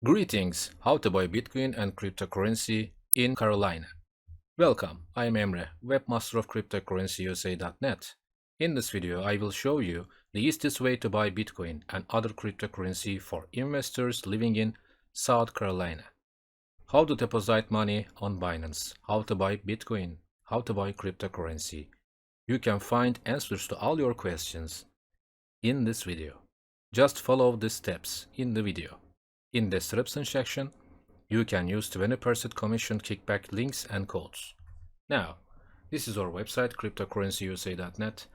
Greetings, how to buy Bitcoin and cryptocurrency in Carolina. Welcome, I am Emre, webmaster of Cryptocurrencies.net. In this video, I will show you the easiest way to buy Bitcoin and other cryptocurrency for investors living in South Carolina. How to deposit money on Binance, how to buy Bitcoin, how to buy cryptocurrency. You can find answers to all your questions in this video. Just follow the steps in the video. In the description section, you can use 20% commission kickback links and codes. Now, this is our website, cryptocurrencies.net.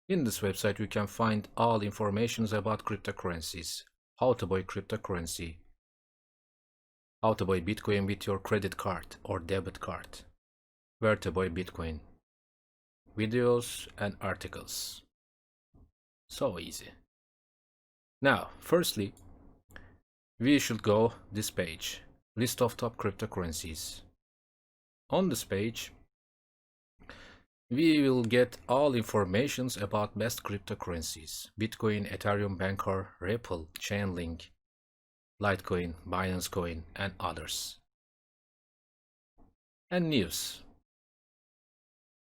In this website, you can find all information about cryptocurrencies, how to buy cryptocurrency, how to buy Bitcoin with your credit card or debit card, where to buy Bitcoin, videos and articles. So easy. Now, firstly, we should go this page, list of top cryptocurrencies. On this page, we will get all informations about best cryptocurrencies: Bitcoin, Ethereum, Bancor, Ripple, Chainlink, Litecoin, Binance Coin, and others. And news.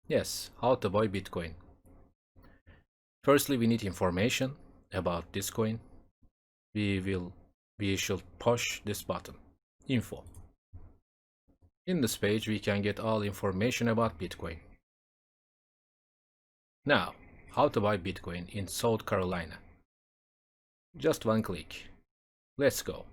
Yes, how to buy Bitcoin. Firstly, we need information about this coin. We should push this button, info. In this page, we can get all information about Bitcoin. Now, how to buy Bitcoin in South Carolina. Just one click. Let's go.